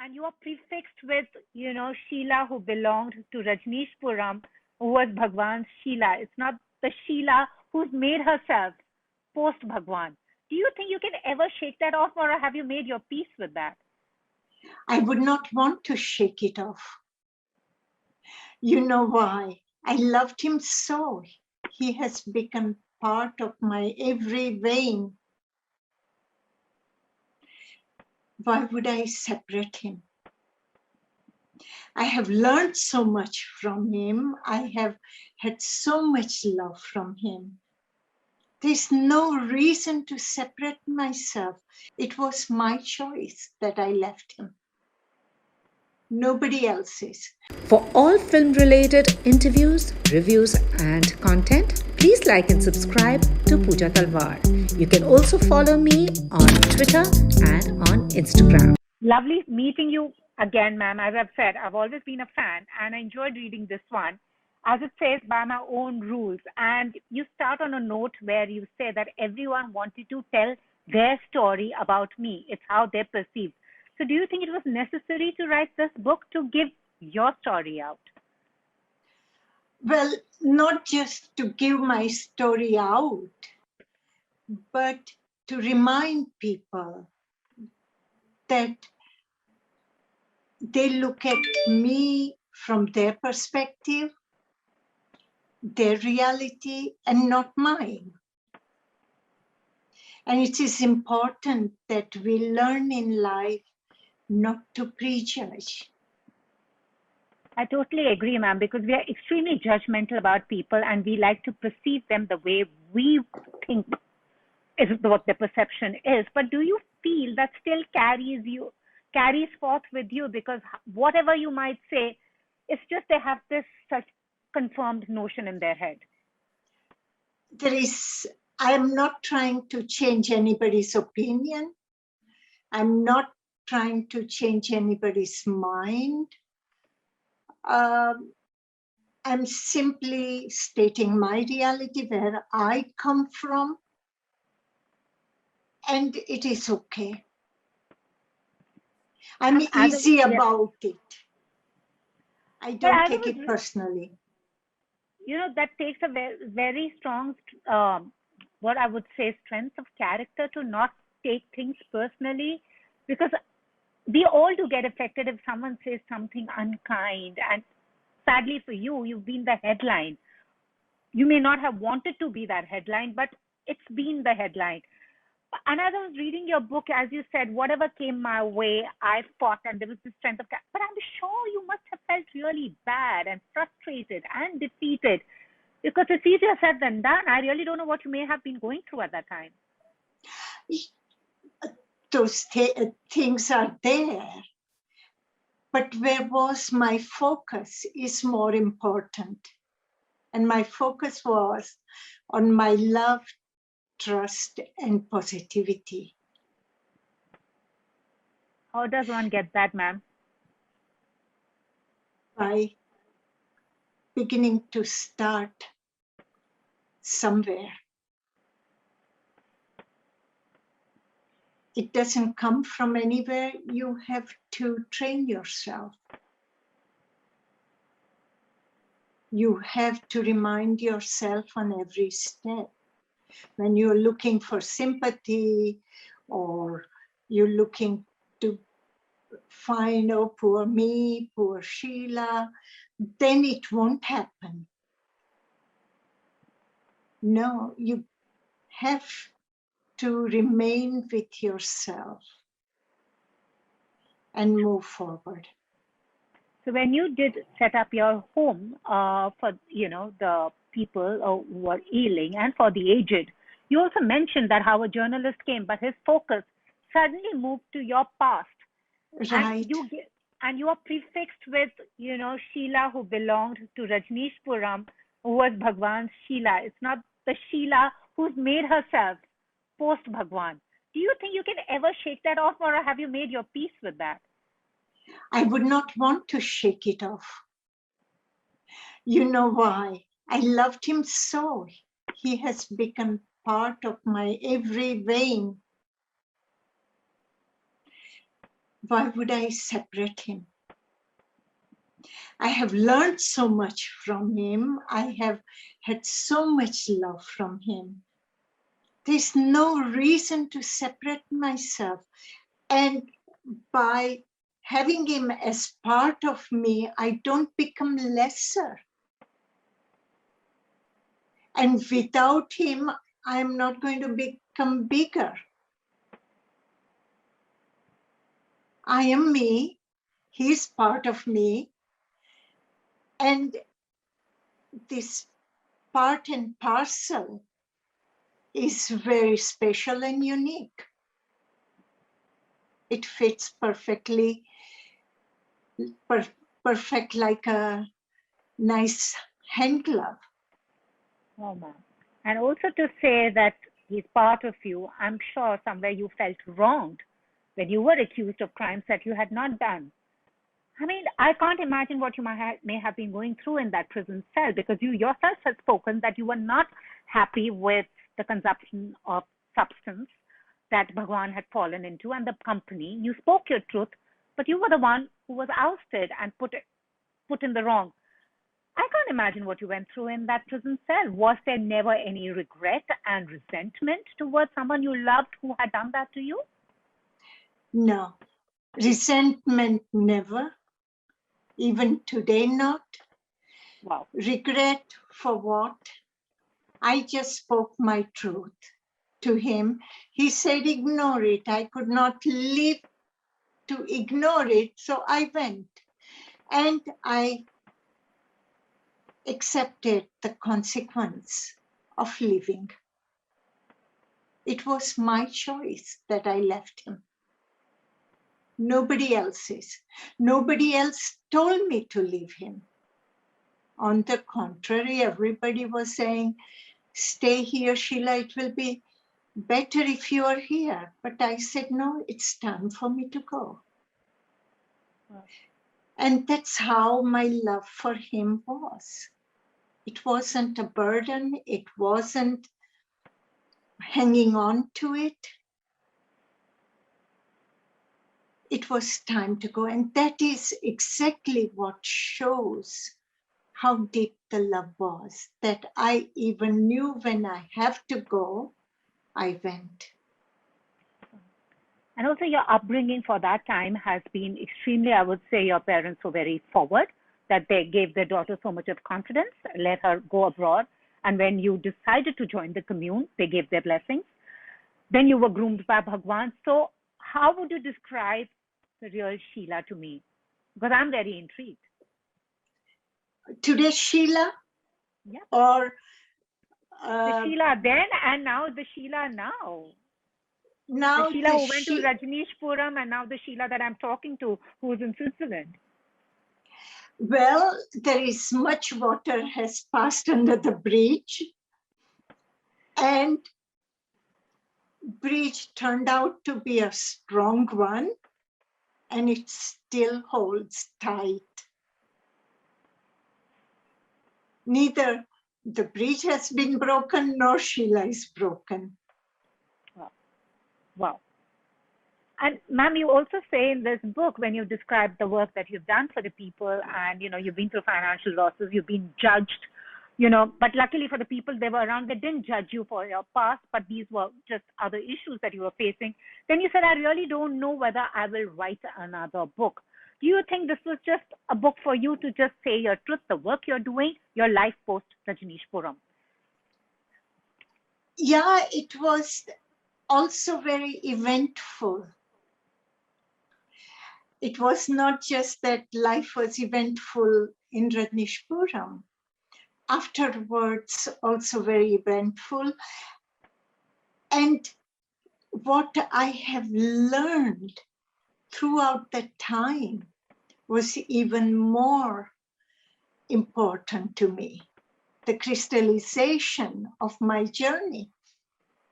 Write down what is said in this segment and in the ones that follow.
and you are prefixed with, Sheela who belonged to Rajneeshpuram, who was Bhagwan's Sheela. It's not the Sheela who's made herself post Bhagwan. Do you think you can ever shake that off, or have you made your peace with that? I would not want to shake it off. You know why? I loved him so. He has become part of my every vein. Why would I separate him? I have learned so much from him. I have had so much love from him. There's no reason to separate myself. It was my choice that I left him. Nobody else's. For all film-related interviews, reviews and content, please like and subscribe to Puja Talwar. You can also follow me on Twitter and on Instagram. Lovely meeting you again, ma'am. As I've said, I've always been a fan and I enjoyed reading this one. As it says, by my own rules. And you start on a note where you say that everyone wanted to tell their story about me. It's how they're perceived. So do you think it was necessary to write this book to give your story out? Well, not just to give my story out, but to remind people that they look at me from their perspective, their reality, and not mine. And it is important that we learn in life not to prejudge. I totally agree, ma'am, because we are extremely judgmental about people and we like to perceive them the way we think is what the perception is. But do you feel that still carries forth with you? Because whatever you might say, it's just they have this such confirmed notion in their head. I am not trying to change anybody's opinion. I'm not trying to change anybody's mind. I'm simply stating my reality, where I come from, and it is okay. I'm easy about it. I don't take it personally. That takes a very, very strong, what I would say, strength of character to not take things personally, because we all do get affected if someone says something unkind. And sadly for you, you've been the headline. You may not have wanted to be that headline, but it's been the headline. And as I was reading your book, as you said, whatever came my way, I fought, and there was this strength of character. But I'm sure you must have felt really bad and frustrated and defeated, because it's easier said than done. I really don't know what you may have been going through at that time. Those things are there, but where was my focus is more important. And my focus was on my love, trust, and positivity. How does one get that, ma'am? By beginning to start somewhere. It doesn't come from anywhere. You have to train yourself. You have to remind yourself on every step. When you're looking for sympathy, or you're looking to find, oh, poor me, poor Sheela, then it won't happen. No, you have to remain with yourself and move forward. So when you did set up your home for, the people who are ailing and for the aged, you also mentioned that how a journalist came, but his focus suddenly moved to your past. Right. And you are prefixed with, Sheela who belonged to Rajneeshpuram, who was Bhagwan's Sheela. It's not the Sheela who's made herself post Bhagwan. Do you think you can ever shake that off, or have you made your peace with that? I would not want to shake it off. You know why? I loved him so. He has become part of my every vein. why would I separate him? I have learned so much from him. I have had so much love from him. There's no reason to separate myself. And by having him as part of me, I don't become lesser. And without him, I'm not going to become bigger. I am me. He's part of me. And this part and parcel is very special and unique. It fits perfectly, perfect like a nice hand glove. Oh, ma'am. And also to say that he's part of you, I'm sure somewhere you felt wronged when you were accused of crimes that you had not done. I mean, I can't imagine what you may have been going through in that prison cell, because you yourself have spoken that you were not happy with the consumption of substance that Bhagwan had fallen into and the company. You spoke your truth, but you were the one who was ousted and put in the wrong. I can't imagine what you went through in that prison cell. Was there never any regret and resentment towards someone you loved who had done that to you? No, resentment never. Even today, not. Wow. Regret for what? I just spoke my truth to him. He said, ignore it. I could not live to ignore it, so I went. And I accepted the consequence of living. It was my choice that I left him. Nobody else's. Nobody else told me to leave him. On the contrary, everybody was saying, stay here, Sheela, it will be better if you are here. But I said, no, it's time for me to go. Wow. And that's how my love for him was. It wasn't a burden. It wasn't hanging on to it. It was time to go. And that is exactly what shows how deep the love was, that I even knew when I have to go, I went. And also your upbringing for that time has been extremely, I would say your parents were very forward, that they gave their daughter so much of confidence, let her go abroad. And when you decided to join the commune, they gave their blessings. Then you were groomed by Bhagwan. So how would you describe the real Sheela to me? Because I'm very intrigued. Today's Sheela? Yeah. Or the Sheela then and now the Sheela now. Now the Sheela who went to Rajneeshpuram and now the Sheela that I'm talking to who's in Switzerland. Well, there is much water has passed under the bridge, and bridge turned out to be a strong one, and it still holds tight. Neither the bridge has been broken nor Sheela is broken. Wow. And ma'am, you also say in this book, when you describe the work that you've done for the people, and you've been through financial losses, you've been judged, but luckily for the people they were around, they didn't judge you for your past, but these were just other issues that you were facing. Then you said, I really don't know whether I will write another book. Do you think this was just a book for you to just say your truth, the work you're doing, your life post-Rajneeshpuram? Yeah, it was also very eventful. It was not just that life was eventful in Rajneeshpuram. Afterwards, also very eventful. And what I have learned throughout that time was even more important to me. The crystallization of my journey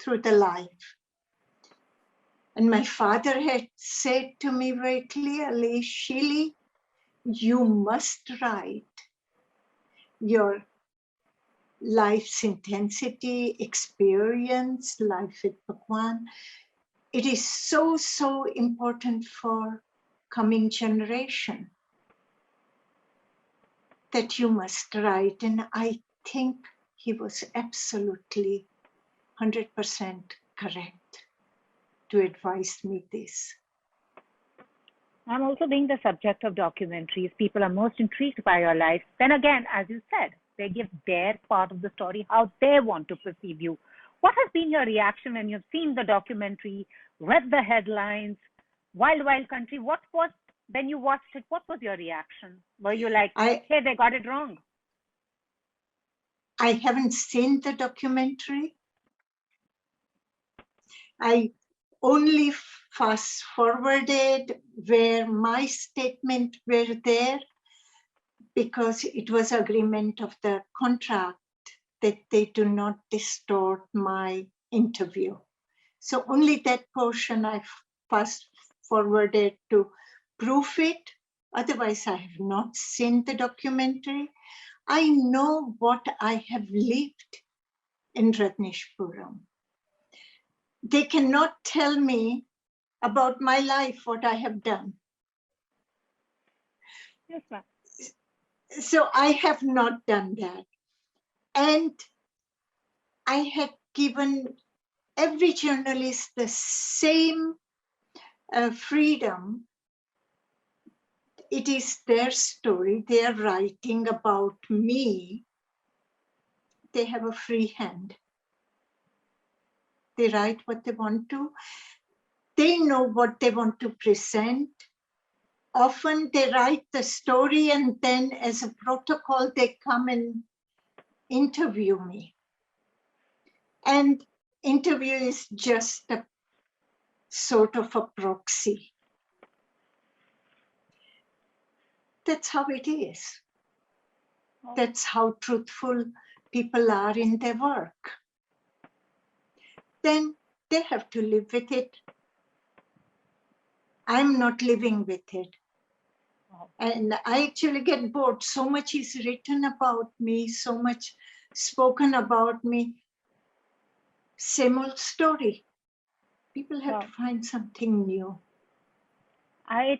through the life. And my father had said to me very clearly, Sheela, you must write your life's intensity, experience, life with Bhagwan. It is so, so important for coming generation that you must write. And I think he was absolutely 100% correct to advise me this. I'm also being the subject of documentaries. People are most intrigued by your life. Then again, as you said, they give their part of the story, how they want to perceive you. What has been your reaction when you've seen the documentary, read the headlines, Wild Wild Country? What was, when you watched it, what was your reaction? Were you like, hey, they got it wrong? I haven't seen the documentary. I only fast forwarded where my statement were there because it was agreement of the contract that they do not distort my interview. So only that portion I fast forwarded to proof it. Otherwise, I have not seen the documentary. I know what I have lived in Rajneeshpuram. They cannot tell me about my life, what I have done. Yes, ma'am. So I have not done that. And I had given every journalist the same freedom. It is their story. They are writing about me. They have a free hand. They write what they want to. They know what they want to present. Often they write the story and then as a protocol, they come and interview me. And interview is just a sort of a proxy. That's how it is. That's how truthful people are in their work. Then they have to live with it. I'm not living with it. And I actually get bored. So much is written about me, so much spoken about me. Same old story. People have to find something new. I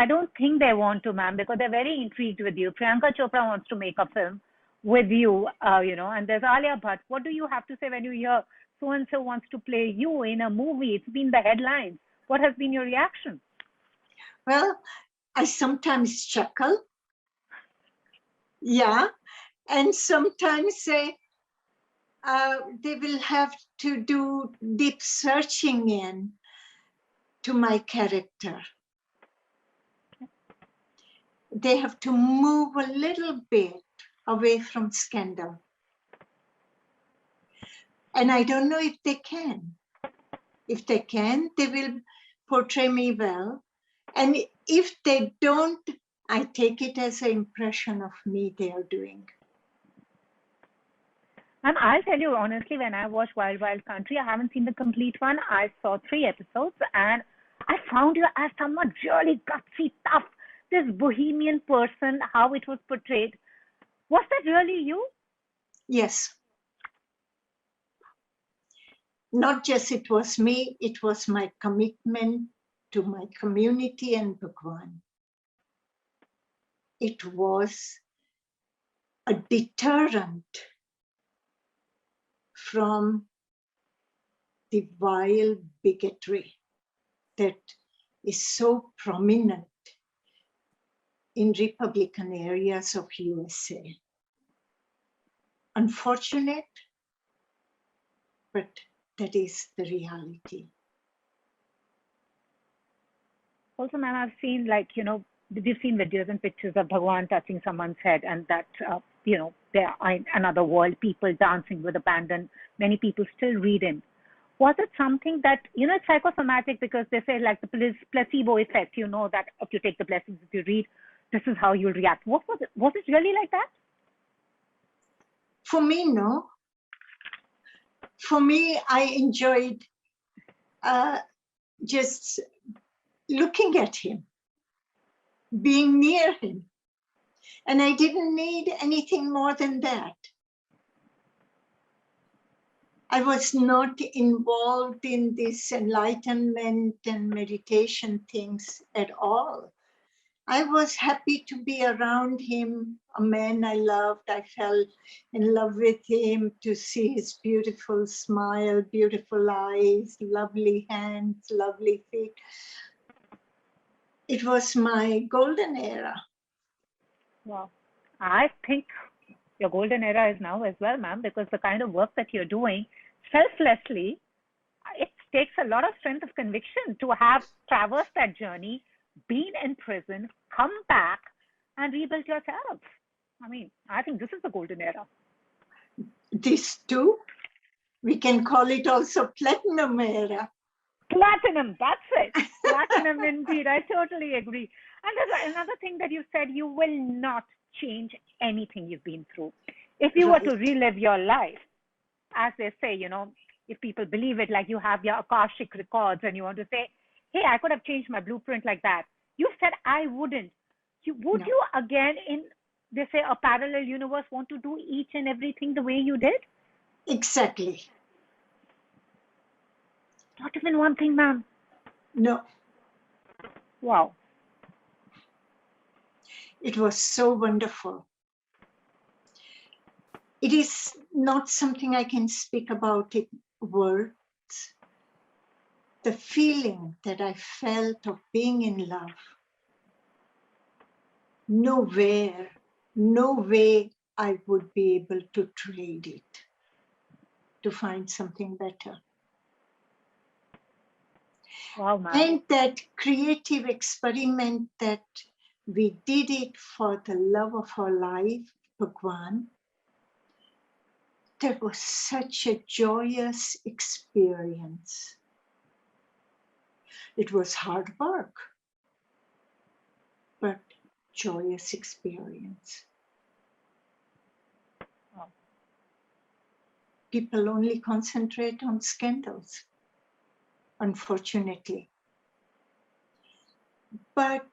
don't think they want to, ma'am, because they're very intrigued with you. Priyanka Chopra wants to make a film with you, and there's Alia Bhatt. What do you have to say when you hear so-and-so wants to play you in a movie? It's been the headlines. What has been your reaction? Well, I sometimes chuckle. Yeah. And sometimes say, they will have to do deep searching in to my character. They have to move a little bit away from scandal. And I don't know if they can. If they can, they will portray me well. And if they don't, I take it as an impression of me they are doing. And I'll tell you honestly, when I watched Wild Wild Country, I haven't seen the complete one. I saw 3 episodes and I found you as someone really gutsy, tough, this bohemian person, how it was portrayed. Was that really you? Yes. Not just it was me, it was my commitment to my community and Bhagwan. It was a deterrent from the vile bigotry that is so prominent in Republican areas of USA. Unfortunate, but that is the reality. Also, ma'am, I've seen we've seen videos and pictures of Bhagwan touching someone's head and that, there are in another world, people dancing with abandon. Many people still read in. Was it something that, it's psychosomatic because they say like the placebo effect, that if you take the blessings, if you read, this is how you'll react. What was it? Was it really like that? For me, no. For me, I enjoyed just looking at him, being near him. And I didn't need anything more than that. I was not involved in this enlightenment and meditation things at all. I was happy to be around him, a man I loved. I fell in love with him, to see his beautiful smile, beautiful eyes, lovely hands, lovely feet. It was my golden era. Wow. I think your golden era is now as well, ma'am, because the kind of work that you're doing selflessly, it takes a lot of strength of conviction to have traversed that journey, been in prison, come back, and rebuild yourself. I mean, I think this is the golden era. This too, we can call it also platinum era. Platinum, that's it. Platinum indeed. I totally agree. And there's another thing that you said, you will not change anything you've been through. If you were to relive your life, as they say, if people believe it, like you have your Akashic records and you want to say, hey, I could have changed my blueprint like that. You said, I wouldn't. Would No. you again, in, they say, a parallel universe, want to do each and everything the way you did? Exactly. Not even one thing, ma'am. No. Wow. It was so wonderful. It is not something I can speak about in words. The feeling that I felt of being in love, nowhere, no way I would be able to trade it, to find something better. Wow, ma'am. And that creative experiment that we did it for the love of our life, Bhagwan, that was such a joyous experience. It was hard work, but joyous experience. Wow. People only concentrate on scandals, unfortunately. But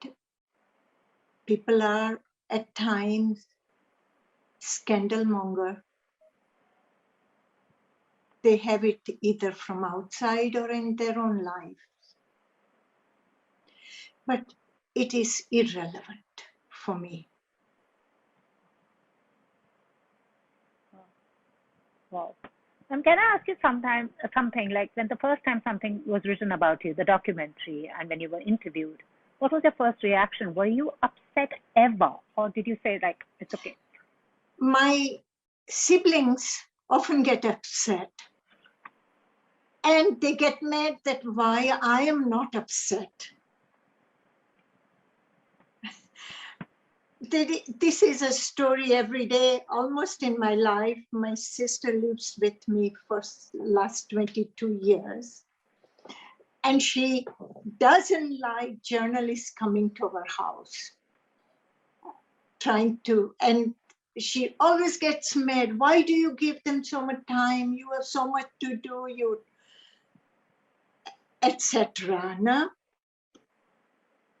people are at times scandal monger. They have it either from outside or in their own life. But it is irrelevant for me. Wow. Can I ask you something like when the first time something was written about you, the documentary, and when you were interviewed, what was your first reaction? Were you upset ever? Or did you say, like, it's okay? My siblings often get upset. And they get mad that why I am not upset. This is a story every day, almost in my life. My sister lives with me for the last 22 years. And she doesn't like journalists coming to her house, and she always gets mad. Why do you give them so much time? You have so much to do, etc. No?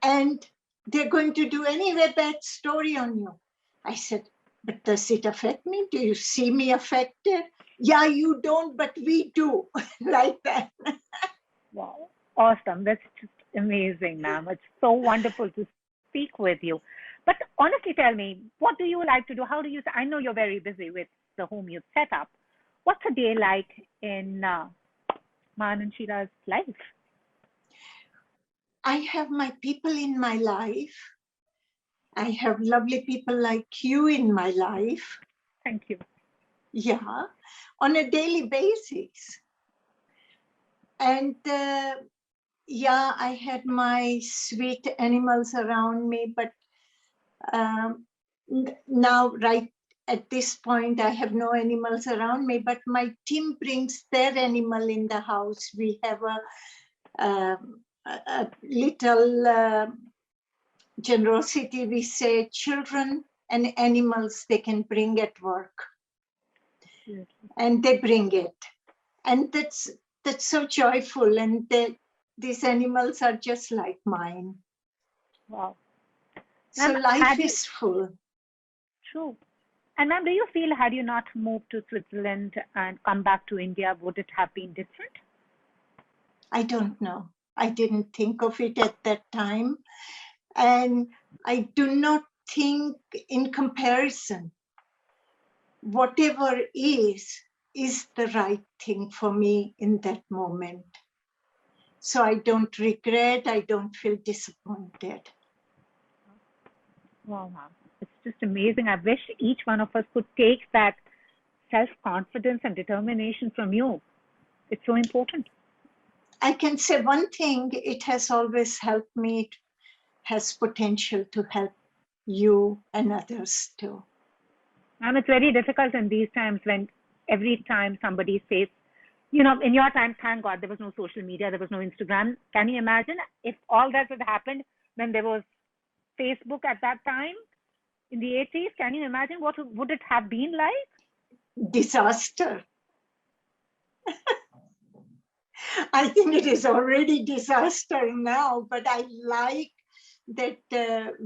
And they're going to do anyway bad story on you. I said, but does it affect me? Do you see me affected? Yeah, you don't, but we do. Like that. Wow. Awesome. That's just amazing, ma'am. It's so wonderful to speak with you. But honestly, tell me, what do you like to do? How do you, I know you're very busy with the home you've set up. What's a day like in Ma Anand Sheela's life? I have my people in my life. I have lovely people like you in my life. Thank you. Yeah, on a daily basis. And yeah, I had my sweet animals around me, but now, right at this point, I have no animals around me, but my team brings their animal in the house. We have a little generosity. We say children and animals they can bring at work. Yes. And they bring it. And that's so joyful. And these animals are just like mine. Wow. So life is full. True. And ma'am, do you feel had you not moved to Switzerland and come back to India, would it have been different? I don't know. I didn't think of it at that time. And I do not think in comparison, whatever is the right thing for me in that moment. So I don't regret, I don't feel disappointed. Wow, ma'am. It's just amazing. I wish each one of us could take that self-confidence and determination from you. It's so important. I can say one thing, it has always helped me. It has potential to help you and others too. And it's very difficult in these times when every time somebody says, you know, in your time, thank God, there was no social media, there was no Instagram. Can you imagine if all that had happened when there was Facebook at that time in the 80s? Can you imagine what would it have been like? Disaster. I think it is already disaster now, but I like that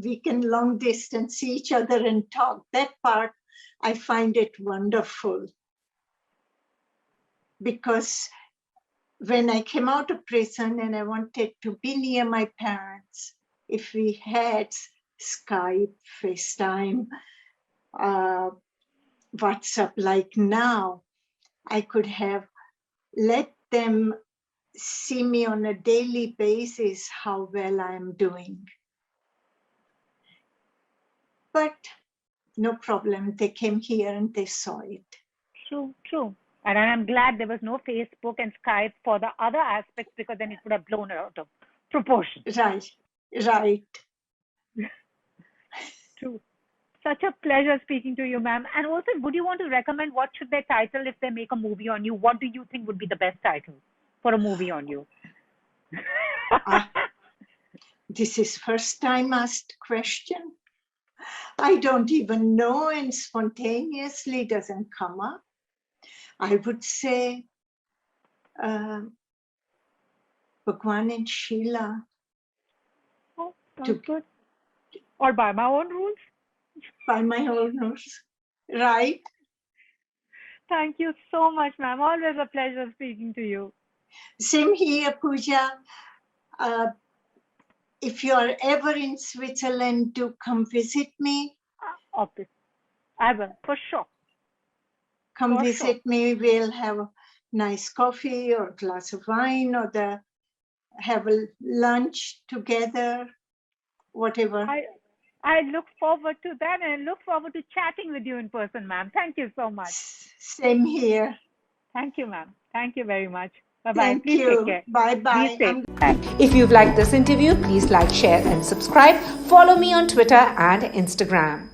we can long distance see each other and talk. That part, I find it wonderful. Because when I came out of prison and I wanted to be near my parents, if we had Skype, FaceTime, WhatsApp like now, I could have let them see me on a daily basis how well I'm doing. But no problem, they came here and they saw it. True, true. And I'm glad there was no Facebook and Skype for the other aspects, because then it would have blown out of proportion. Right. True. Such a pleasure speaking to you, ma'am. And also, would you want to recommend what should they title if they make a movie on you? What do you think would be the best title for a movie on you? This is first time asked question. I don't even know, and spontaneously doesn't come up. I would say Bhagwan and Sheela. Oh, sounds good. Or by my own rules? By my own rules, right? Thank you so much, ma'am. Always a pleasure speaking to you. Same here, Puja. If you are ever in Switzerland, do come visit me. Obviously. I will, for sure. Come visit me. We'll have a nice coffee or a glass of wine, or have a lunch together, whatever. I look forward to that, and I look forward to chatting with you in person, ma'am. Thank you so much. Same here. Thank you, ma'am. Thank you very much. Bye-bye. Thank Please you. take care. Bye-bye. If you've liked this interview, please like, share, and subscribe. Follow me on Twitter and Instagram.